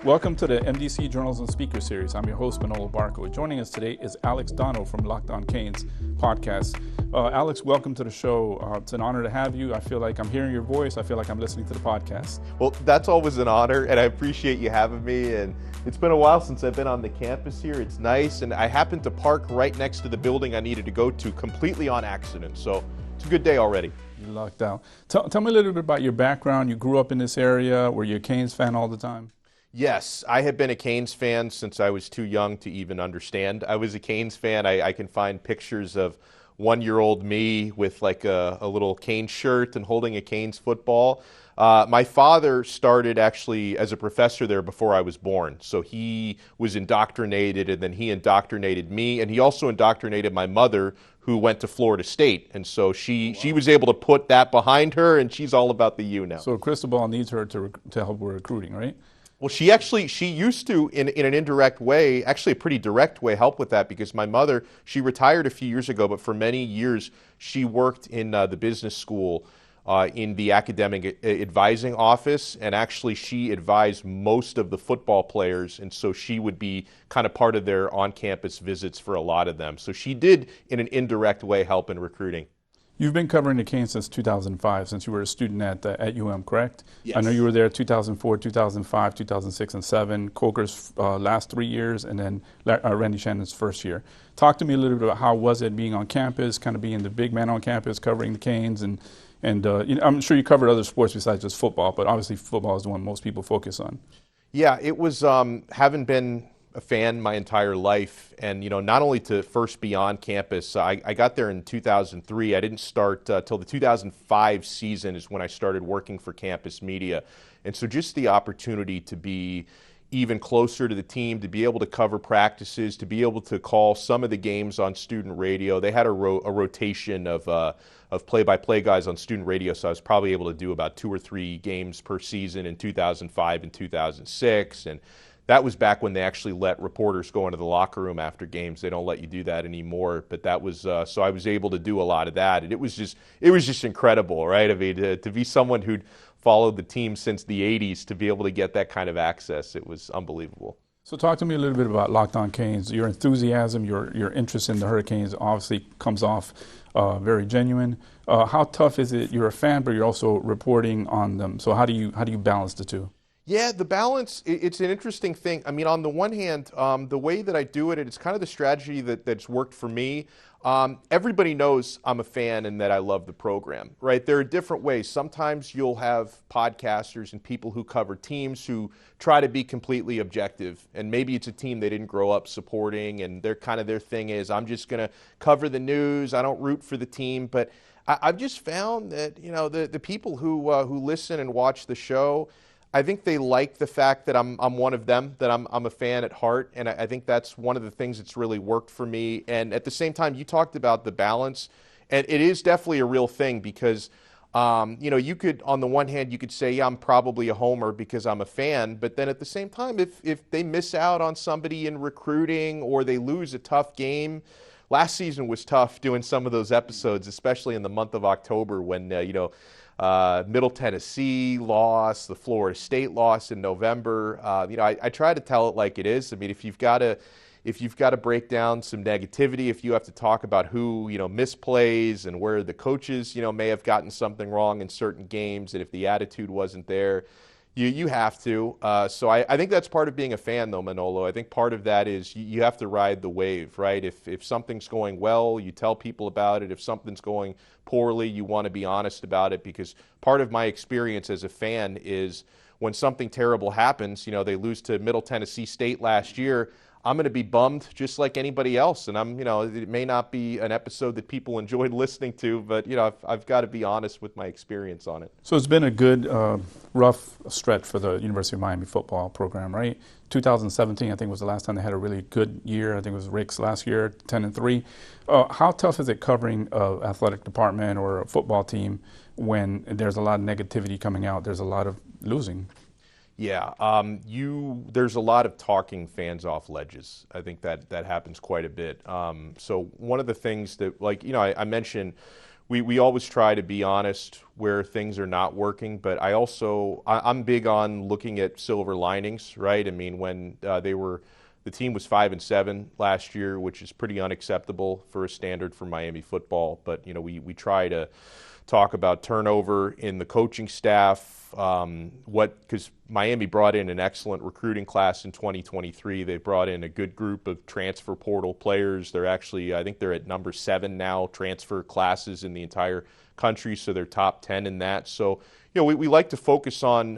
Welcome to the MDC Journalism Speaker Series. I'm your host, Manolo Barco. Joining us today is Alex Donno from Locked On Canes podcast. Alex, welcome to the show. It's an honor to have you. I feel like I'm hearing your voice. I feel like I'm listening to the podcast. Well, that's always an honor, and I appreciate you having me. And it's been a while since I've been on the campus here. It's nice, and I happened to park right next to the building I needed to go to completely on accident. So it's a good day already. You lucked out. Tell me a little bit about your background. You grew up in this area. Were you a Canes fan all the time? Yes, I have been a Canes fan since I was too young to even understand. I was a Canes fan. I can find pictures of one-year-old me with like a little Canes shirt and holding a Canes football. My father started actually as a professor there before I was born. So he was indoctrinated, and then he indoctrinated me, and he also indoctrinated my mother, who went to Florida State. And so she was able to put that behind her, and she's all about the U now. So Cristobal needs her to help with recruiting, right? Well, she used to, in an indirect way, actually a pretty direct way, help with that, because my mother, she retired a few years ago, but for many years she worked in the business school in the academic advising office, and actually she advised most of the football players, and so she would be kind of part of their on-campus visits for a lot of them. So she did, in an indirect way, help in recruiting. You've been covering the Canes since 2005, since you were a student at UM, correct? Yes. I know you were there 2004, 2005, 2006, and 2007, Coker's last 3 years, and then Randy Shannon's first year. Talk to me a little bit about how was it being on campus, kind of being the big man on campus, covering the Canes, and I'm sure you covered other sports besides just football, but obviously football is the one most people focus on. Yeah, it was, having been a fan my entire life, and not only to first be on campus. I got there in 2003. I didn't start till the 2005 season is when I started working for campus media, and so just the opportunity to be even closer to the team, to be able to cover practices, to be able to call some of the games on student radio. They had a rotation of play-by-play guys on student radio, so I was probably able to do about 2 or 3 games per season in 2005 and 2006, and that was back when they actually let reporters go into the locker room after games. They don't let you do that anymore. But that was so I was able to do a lot of that, and it was just incredible, right? I mean, to be someone who'd followed the team since the '80s, to be able to get that kind of access, it was unbelievable. So talk to me a little bit about Locked On Canes. Your enthusiasm, your interest in the Hurricanes obviously comes off very genuine. How tough is it? You're a fan, but you're also reporting on them. So how do you balance the two? Yeah, the balance, it's an interesting thing. I mean, on the one hand, the way that I do it, it's kind of the strategy that's worked for me. Everybody knows I'm a fan and that I love the program, right? There are different ways. Sometimes you'll have podcasters and people who cover teams who try to be completely objective, and maybe it's a team they didn't grow up supporting, and their thing is, I'm just going to cover the news. I don't root for the team. But I've just found that, the people who listen and watch the show, I think they like the fact that I'm one of them, that I'm a fan at heart, and I think that's one of the things that's really worked for me. And at the same time, you talked about the balance, and it is definitely a real thing, because you could, on the one hand, you could say, yeah, I'm probably a homer because I'm a fan, but then at the same time, if they miss out on somebody in recruiting or they lose a tough game. Last season was tough doing some of those episodes, especially in the month of October when Middle Tennessee lost, the Florida State loss in November. I try to tell it like it is. I mean, if you've got to break down some negativity, if you have to talk about who misplays and where the coaches may have gotten something wrong in certain games, and if the attitude wasn't there, you have to. So I think that's part of being a fan, though, Manolo. I think part of that is you have to ride the wave, right? If something's going well, you tell people about it. If something's going poorly, you want to be honest about it, because part of my experience as a fan is when something terrible happens, they lose to Middle Tennessee State last year, I'm going to be bummed just like anybody else. And it may not be an episode that people enjoyed listening to, but, I've got to be honest with my experience on it. So it's been a good, rough stretch for the University of Miami football program, right? 2017, I think, was the last time they had a really good year. I think it was Rick's last year, 10-3. How tough is it covering an athletic department or a football team when there's a lot of negativity coming out? There's a lot of losing. Yeah, there's a lot of talking fans off ledges. I think that happens quite a bit. So one of the things that, I mentioned we always try to be honest where things are not working, but I'm big on looking at silver linings, right? I mean, when the team was 5-7 last year, which is pretty unacceptable for a standard for Miami football. But we try to talk about turnover in the coaching staff, because Miami brought in an excellent recruiting class in 2023. They brought in a good group of transfer portal players. They're actually, I think they're at number 7 now, transfer classes in the entire country, so they're top 10 in that. So, we like to focus on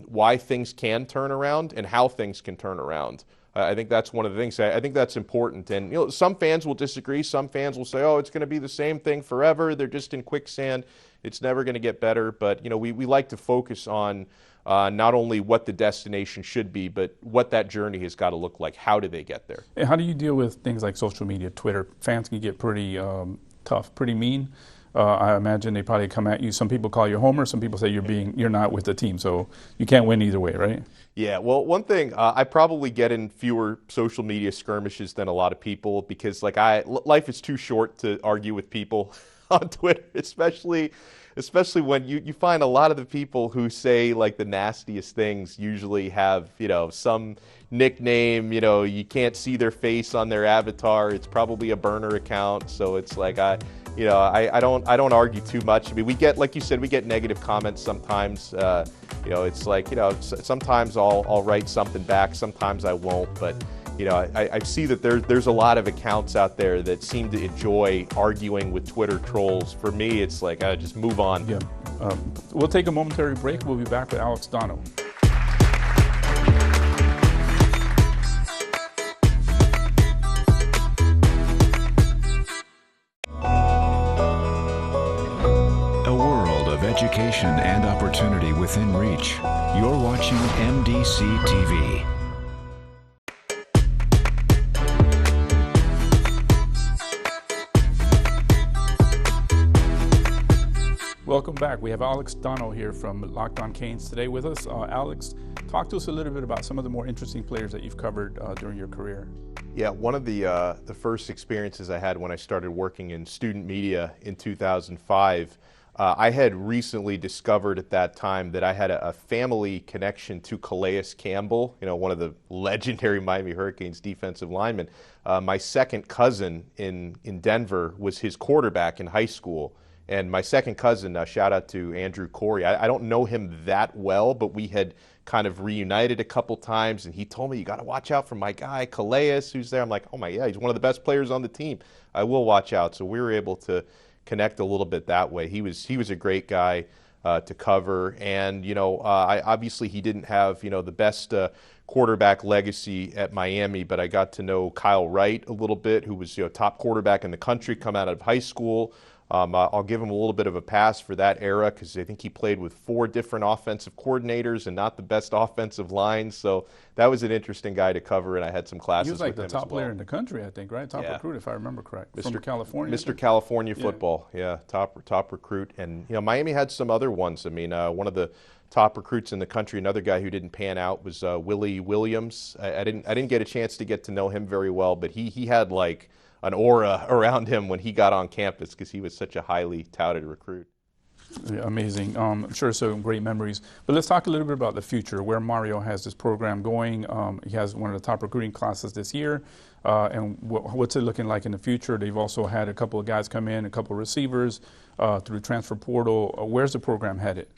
why things can turn around and how things can turn around. I think that's one of the things. I think that's important. And some fans will disagree. Some fans will say, "Oh, it's going to be the same thing forever. They're just in quicksand. It's never going to get better." But we like to focus on not only what the destination should be, but what that journey has got to look like. How do they get there? And how do you deal with things like social media, Twitter? Fans can get pretty tough, pretty mean. I imagine they probably come at you. Some people call you a homer. Some people say you're not with the team. So you can't win either way, right? Yeah, well, one thing, I probably get in fewer social media skirmishes than a lot of people because life is too short to argue with people on Twitter, especially when you find a lot of the people who say the nastiest things usually have, some nickname, you can't see their face on their avatar. It's probably a burner account. So it's I don't argue too much. I mean, we get, like you said, we get negative comments sometimes. It's sometimes I'll write something back, sometimes I won't. But I see that there's a lot of accounts out there that seem to enjoy arguing with Twitter trolls. For me, it's just move on. Yeah. We'll take a momentary break. We'll be back with Alex Donno. Education and opportunity within reach. You're watching MDC-TV. Welcome back. We have Alex Donno here from Locked On Canes today with us. Alex, talk to us a little bit about some of the more interesting players that you've covered during your career. Yeah, one of the first experiences I had when I started working in student media in 2005, I had recently discovered at that time that I had a family connection to Calais Campbell, one of the legendary Miami Hurricanes defensive linemen. My second cousin in Denver was his quarterback in high school. And my second cousin, shout out to Andrew Corey, I don't know him that well, but we had kind of reunited a couple times, and he told me, you got to watch out for my guy, Calais, who's there. I'm like, oh my, yeah, he's one of the best players on the team. I will watch out. So we were able to connect a little bit that way. He was a great guy to cover, and obviously he didn't have the best quarterback legacy at Miami, but I got to know Kyle Wright a little bit, who was top quarterback in the country, come out of high school. I'll give him a little bit of a pass for that era because I think he played with 4 different offensive coordinators and not the best offensive lines. So that was an interesting guy to cover, and I had some classes with him. He was the top player in the country, I think, right? Top recruit, if I remember correct. From California. Mr. California football, yeah, top recruit. And Miami had some other ones. I mean, one of the top recruits in the country, another guy who didn't pan out was Willie Williams. I didn't get a chance to get to know him very well, but he had an aura around him when he got on campus because he was such a highly touted recruit. Yeah, amazing. I'm sure some great memories. But let's talk a little bit about the future, where Mario has this program going. He has one of the top recruiting classes this year. And what's it looking like in the future? They've also had a couple of guys come in, a couple of receivers through transfer portal. Where's the program headed?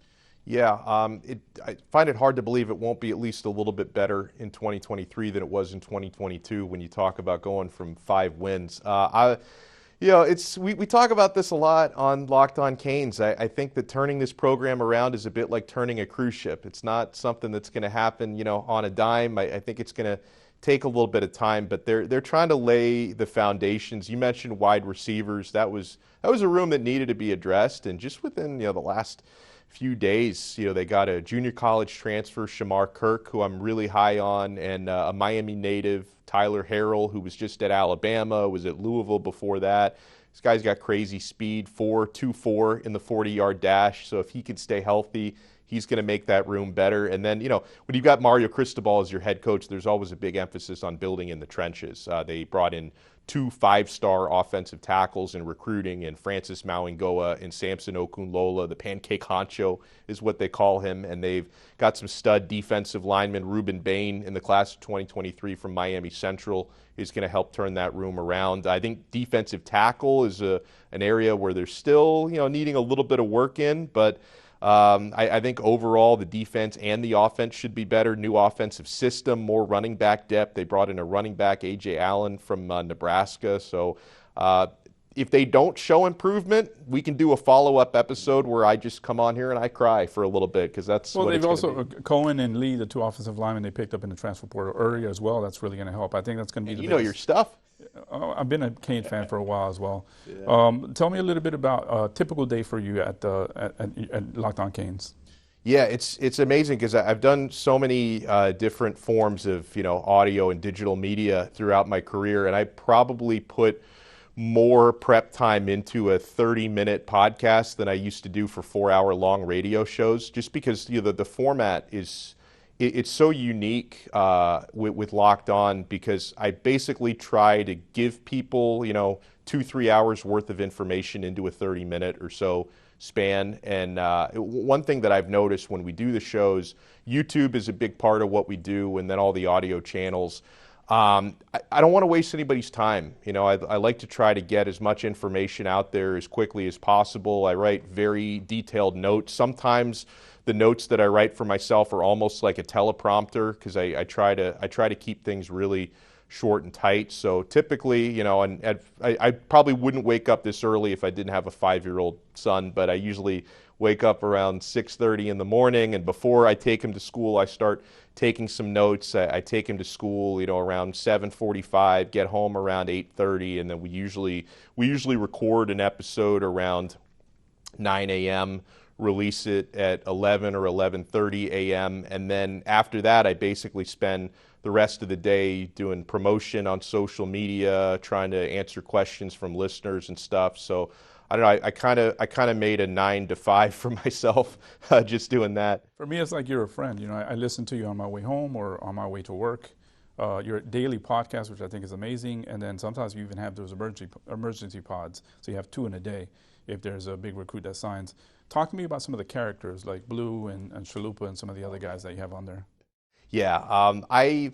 Yeah, I find it hard to believe it won't be at least a little bit better in 2023 than it was in 2022 when you talk about going from 5 wins. We talk about this a lot on Locked On Canes. I think that turning this program around is a bit like turning a cruise ship. It's not something that's going to happen, on a dime. I think it's going to take a little bit of time, but they're trying to lay the foundations. You mentioned wide receivers. That was a room that needed to be addressed, and just within the last few days, they got a junior college transfer, Shamar Kirk, who I'm really high on, and a Miami native, Tyler Harrell, who was just at Alabama, was at Louisville before that. This guy's got crazy speed, 4.24 in the 40-yard dash, so if he could stay healthy, He's going to make that room better. And then, when you've got Mario Cristobal as your head coach, there's always a big emphasis on building in the trenches. They brought in 2 5-star offensive tackles in recruiting, and Francis Mauingoa and Samson Okunlola. The pancake honcho is what they call him. And they've got some stud defensive lineman, Ruben Bain, in the class of 2023 from Miami Central, is going to help turn that room around. I think defensive tackle is an area where they're still, needing a little bit of work in, but I think overall the defense and the offense should be better. New offensive system, more running back depth. They brought in a running back, A.J. Allen from Nebraska. So if they don't show improvement, we can do a follow-up episode where I just come on here and I cry for a little bit, because that's what it's going to be. They've also, Cohen and Lee, the 2 offensive linemen they picked up in the transfer portal earlier as well. That's really going to help. I think that's going to be You know your stuff. I've been a Cane fan for a while as well. Yeah. Tell me a little bit about a typical day for you at Locked On Canes. Yeah, it's amazing, because I've done so many different forms of audio and digital media throughout my career, and I probably put more prep time into a 30-minute podcast than I used to do for 4-hour-long radio shows, just because the format is. It's so unique with Locked On, because I basically try to give people, 2-3 hours worth of information into a 30-minute or so span. And one thing that I've noticed when we do the shows, YouTube is a big part of what we do, and then all the audio channels. I don't want to waste anybody's time. I like to try to get as much information out there as quickly as possible. I write very detailed notes. Sometimes the notes that I write for myself are almost like a teleprompter, because I try to keep things really short and tight. So typically, I probably wouldn't wake up this early if I didn't have a 5-year-old son, but I usually wake up around 6:30 in the morning, and before I take him to school, I start taking some notes. I take him to school, around 7:45, get home around 8:30, and then we usually record an episode around 9 a.m., release it at 11 or 11:30 a.m., and then after that, I basically spend the rest of the day doing promotion on social media, trying to answer questions from listeners and stuff. So I don't know. I kind of made a 9 to 5 for myself, just doing that. For me, it's like you're a friend. I listen to you on my way home or on my way to work. Your daily podcast, which I think is amazing, and then sometimes you even have those emergency pods. So you have 2 in a day if there's a big recruit that signs. Talk to me about some of the characters like Blue and Chalupa and some of the other guys that you have on there. Yeah, I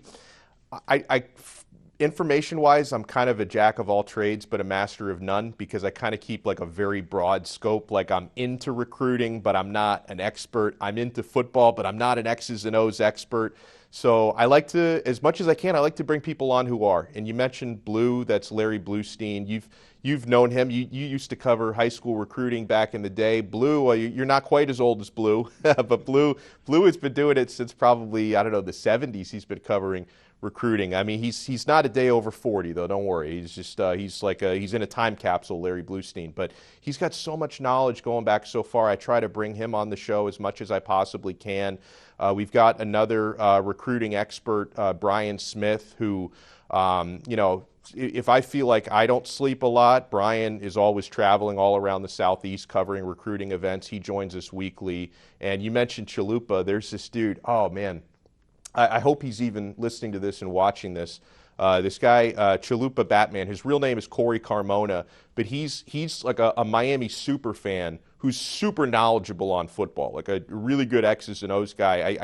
information-wise, I'm kind of a jack of all trades, but a master of none, because I kind of keep like a very broad scope. Like, I'm into recruiting, but I'm not an expert. I'm into football, but I'm not an X's and O's expert. So I like to, as much as I can, I like to bring people on who are. And you mentioned Blue, that's Larry Bluestein. You've known him. You used to cover high school recruiting back in the day. Blue, you're not quite as old as Blue, but Blue has been doing it since probably, the 70s. He's been covering recruiting. I mean, he's not a day over 40 though. Don't worry. He's just he's in a time capsule, Larry Bluestein. But he's got so much knowledge going back so far. I try to bring him on the show as much as I possibly can. We've got another recruiting expert, Brian Smith, who if I feel like I don't sleep a lot, Brian is always traveling all around the Southeast covering recruiting events. He joins us weekly. And you mentioned Chalupa. There's this dude. Oh man. I hope he's even listening to this and watching this. This guy, Chalupa Batman, his real name is Corey Carmona, but he's like a Miami super fan who's super knowledgeable on football, like a really good X's and O's guy.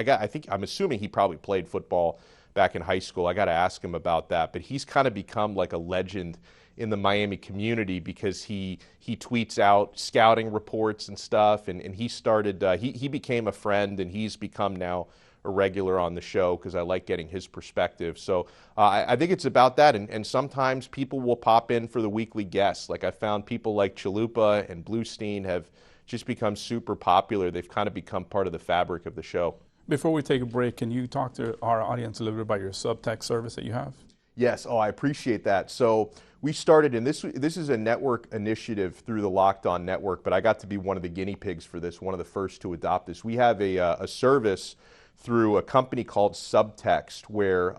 I'm assuming he probably played football back in high school. I got to ask him about that. But he's kind of become like a legend in the Miami community because he tweets out scouting reports and stuff, and he started, he became a friend, and he's become now a regular on the show because I like getting his perspective. So I think it's about that, and sometimes people will pop in for the weekly guests. Like I found people like Chalupa and Bluestein have just become super popular. They've kind of become part of the fabric of the show. Before we take a break, can you talk to our audience a little bit about your subtext service that you have? Yes. Oh, I appreciate that. So we started, and this is a network initiative through the Locked On Network, but I got to be one of the guinea pigs for this, one of the first to adopt this. We have a service through a company called Subtext where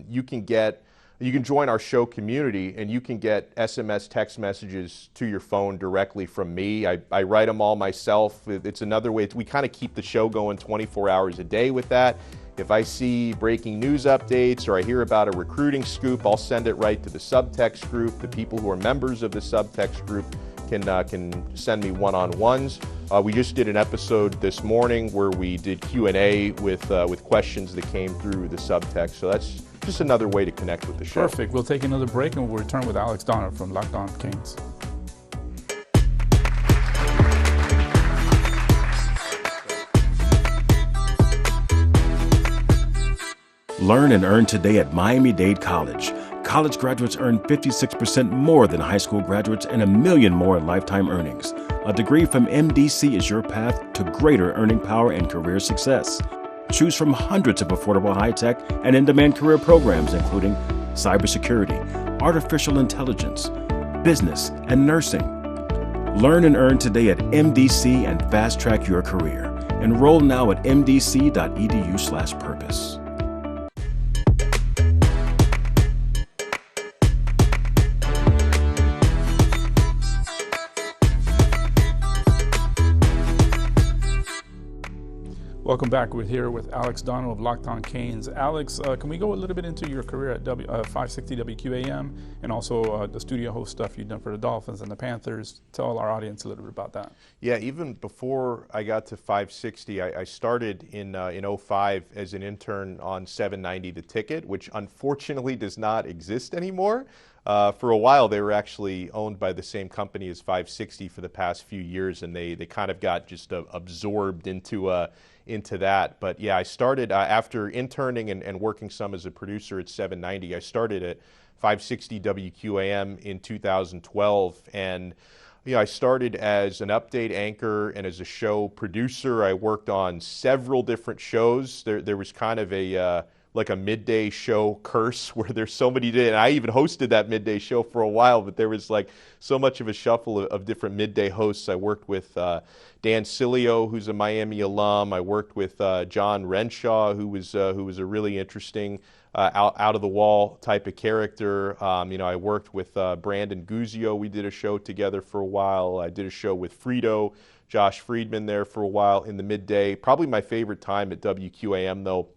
you can get you can join our show community, and you can get SMS text messages to your phone directly from me. I write them all myself. It's another way. We kind of keep the show going 24 hours a day with that. If I see breaking news updates or I hear about a recruiting scoop, I'll send it right to the subtext group. The people who are members of the subtext group can send me one-on-ones. We just did an episode this morning where we did Q&A with questions that came through the subtext. So that's just another way to connect with the show. Perfect. We'll take another break and we'll return with Alex Donno from Locked On Canes. Learn and earn today at Miami-Dade College. College graduates earn 56% more than high school graduates and $1 million more in lifetime earnings. A degree from MDC is your path to greater earning power and career success. Choose from hundreds of affordable high-tech and in-demand career programs, including cybersecurity, artificial intelligence, business, and nursing. Learn and earn today at MDC and fast-track your career. Enroll now at mdc.edu/purpose. Welcome back. We're here with Alex Donno of Locked On Canes. Alex, can we go a little bit into your career at 560 WQAM and also the studio host stuff you've done for the Dolphins and the Panthers? Tell our audience a little bit about that. Yeah, even before I got to 560, I started in 05 as an intern on 790 The Ticket, which unfortunately does not exist anymore. For a while, they were actually owned by the same company as 560 for the past few years, and they kind of got just absorbed into that. But yeah, I started after interning and working some as a producer at 790. I started at 560 WQAM in 2012, and I started as an update anchor and as a show producer. I worked on several different shows. There was kind of like a midday show curse where there's so many, and I even hosted that midday show for a while, but there was like so much of a shuffle of different midday hosts. I worked with Dan Cilio, who's a Miami alum. I worked with John Renshaw, who was a really interesting out of the wall type of character. I worked with Brandon Guzio. We did a show together for a while. I did a show with Frito, Josh Friedman there for a while in the midday. Probably my favorite time at WQAM though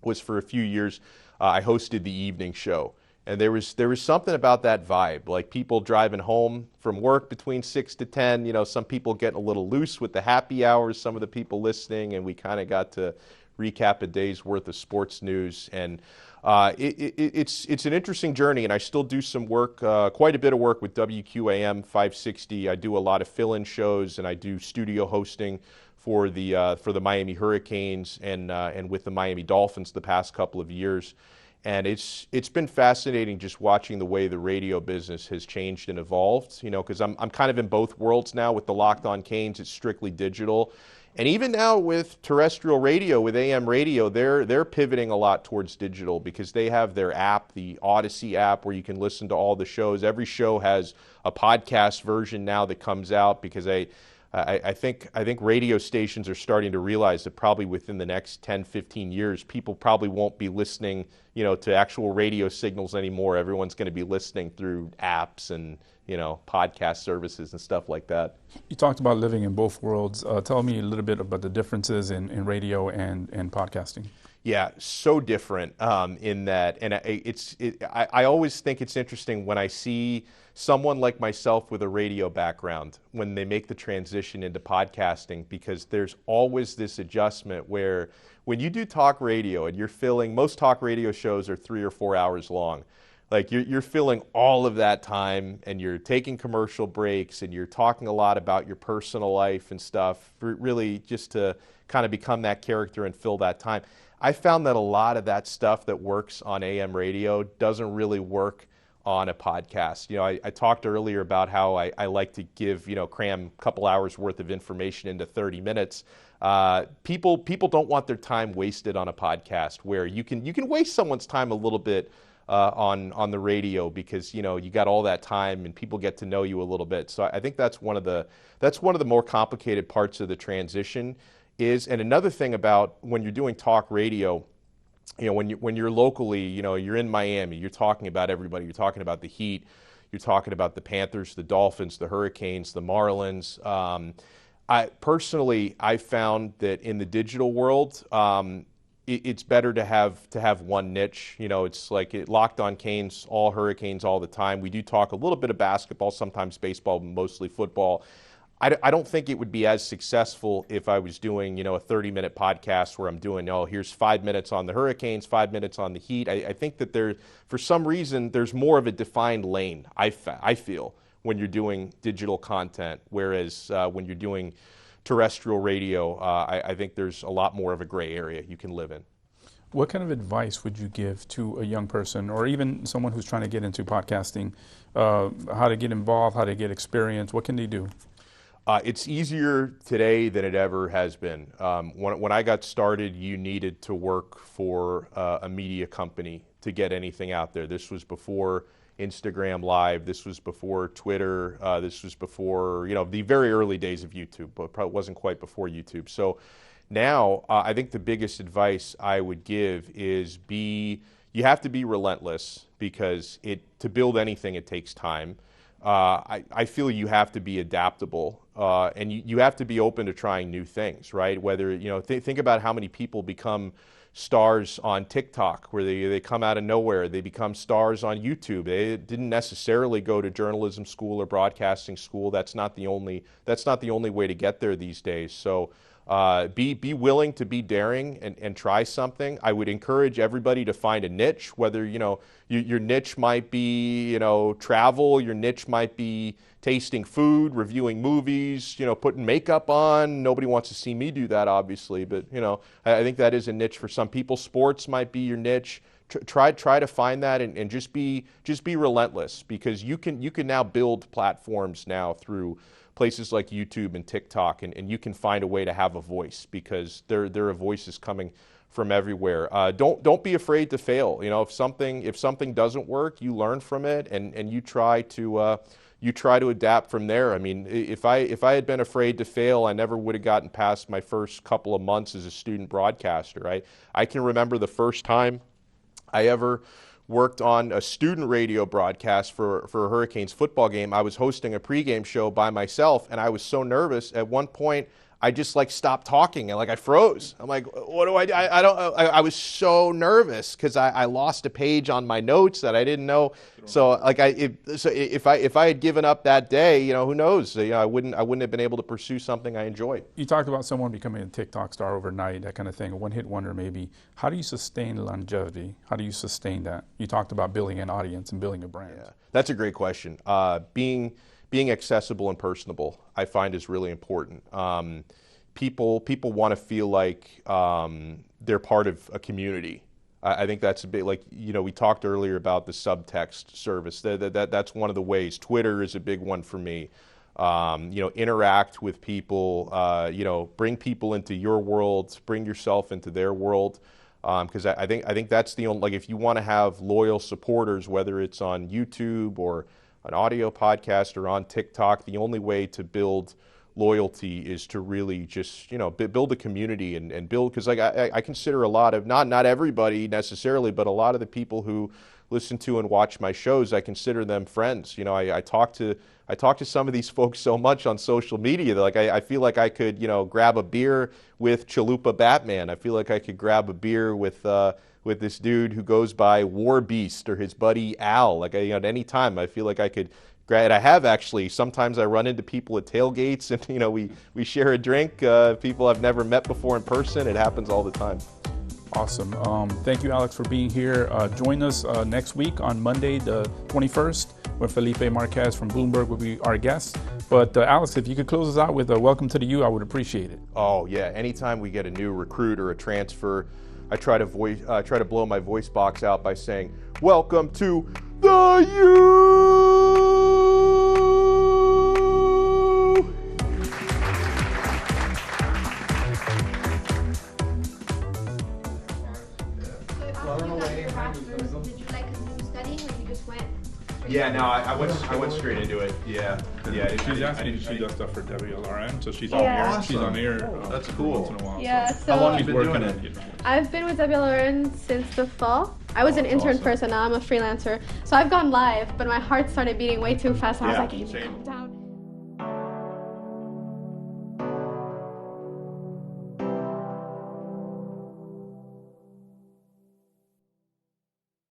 was for a few years. I hosted the evening show, and there was something about that vibe, like people driving home from work between 6 to 10. Some people getting a little loose with the happy hours, some of the people listening, and we kind of got to recap a day's worth of sports news. And it's an interesting journey, and I still do some work, quite a bit of work with WQAM 560. I do a lot of fill-in shows, and I do studio hosting for the Miami Hurricanes and with the Miami Dolphins the past couple of years. And it's been fascinating just watching the way the radio business has changed and evolved, because I'm kind of in both worlds now. With the Locked On Canes, it's strictly digital. And even now with terrestrial radio, with AM radio, they're pivoting a lot towards digital because they have their app, the Odyssey app, where you can listen to all the shows. Every show has a podcast version now that comes out because I think radio stations are starting to realize that probably within the next 10, 15 years, people probably won't be listening, to actual radio signals anymore. Everyone's going to be listening through apps and, podcast services and stuff like that. You talked about living in both worlds. Tell me a little bit about the differences in radio and podcasting. Yeah, so different in that, and I always think it's interesting when I see someone like myself with a radio background when they make the transition into podcasting, because there's always this adjustment where when you do talk radio and you're filling, most talk radio shows are 3 or 4 hours long. Like you're filling all of that time and you're taking commercial breaks and you're talking a lot about your personal life and stuff, really just to kind of become that character and fill that time. I found that a lot of that stuff that works on AM radio doesn't really work on a podcast. I talked earlier about how I like to give, cram a couple hours worth of information into 30 minutes. People don't want their time wasted on a podcast where you can waste someone's time a little bit on the radio because, you got all that time and people get to know you a little bit. So I think that's one of the more complicated parts of the transition is, and another thing about when you're doing talk radio, when you're locally, you're in Miami, you're talking about everybody. You're talking about the Heat. You're talking about the Panthers, the Dolphins, the Hurricanes, the Marlins. I found that in the digital world, it's better to have one niche. It's like Locked On Canes, all Hurricanes all the time. We do talk a little bit of basketball, sometimes baseball, mostly football. I don't think it would be as successful if I was doing, a 30-minute podcast where I'm doing, here's 5 minutes on the Hurricanes, 5 minutes on the Heat. I think that for some reason, there's more of a defined lane, I feel, when you're doing digital content, whereas when you're doing terrestrial radio, I think there's a lot more of a gray area you can live in. What kind of advice would you give to a young person or even someone who's trying to get into podcasting, how to get involved, how to get experience? What can they do? It's easier today than it ever has been. When I got started, you needed to work for a media company to get anything out there. This was before Instagram Live. This was before Twitter. This was before, the very early days of YouTube, but probably wasn't quite before YouTube. So now I think the biggest advice I would give is you have to be relentless, because to build anything, it takes time. I feel you have to be adaptable, and you have to be open to trying new things, right? Whether, think about how many people become stars on TikTok, where they come out of nowhere. They become stars on YouTube. They didn't necessarily go to journalism school or broadcasting school. That's not the only way to get there these days. So be willing to be daring and try something. I would encourage everybody to find a niche, whether, your niche might be, travel, your niche might be tasting food, reviewing movies, putting makeup on. Nobody wants to see me do that, obviously, but, I think that is a niche for some people. Sports might be your niche. Try to find that and just be relentless, because you can now build platforms now through places like YouTube and TikTok, and you can find a way to have a voice, because there are voices coming from everywhere. Don't be afraid to fail. If something doesn't work, you learn from it, and you try to adapt from there. I mean, if I had been afraid to fail, I never would have gotten past my first couple of months as a student broadcaster. I can remember the first time I ever worked on a student radio broadcast for a Hurricanes football game. I was hosting a pregame show by myself, and I was so nervous. At one point, I just stopped talking, and I froze. I'm like, what do I do? I was so nervous because I lost a page on my notes that I didn't know. So if I had given up that day, who knows? I wouldn't have been able to pursue something I enjoyed. You talked about someone becoming a TikTok star overnight, that kind of thing, a one-hit wonder maybe. How do you sustain longevity? How do you sustain that? You talked about building an audience and building a brand. Yeah, that's a great question. Being accessible and personable, I find, is really important. People want to feel like they're part of a community. I think that's a bit we talked earlier about the subtext service. That's one of the ways. Twitter is a big one for me. Interact with people. Bring people into your world. Bring yourself into their world. Because I think that's the only, if you want to have loyal supporters, whether it's on YouTube or an audio podcast or on TikTok, the only way to build loyalty is to really just, build a community and build, because I consider a lot of, not everybody necessarily, but a lot of the people who listen to and watch my shows, I consider them friends. I talk to some of these folks so much on social media that I feel like I could, grab a beer with Chalupa Batman. I feel like I could grab a beer with this dude who goes by War Beast, or his buddy Al. At any time, I feel like I could. And I have actually. Sometimes I run into people at tailgates, and we share a drink. People I've never met before in person. It happens all the time. Awesome. Thank you, Alex, for being here. Join us next week on Monday, the 21st, where Felipe Marquez from Bloomberg will be our guest. But Alex, if you could close us out with a welcome to the U, I would appreciate it. Oh yeah. Anytime we get a new recruit or a transfer, I try to blow my voice box out by saying, "Welcome to the U." Did you like continue studying, or you just went? Yeah, no, I went straight into it. Yeah. She's asking if she does stuff for WLRN, so she's Yeah. on air. She's on air. That's cool. Once in a while. Yeah, So so How long have she's you been working doing on it? I've been with WLRN since the fall. I was an intern awesome. first, and now I'm a freelancer. So I've gone live, but my heart started beating way too fast. And I was Yeah, like, "Amy, same. calm down."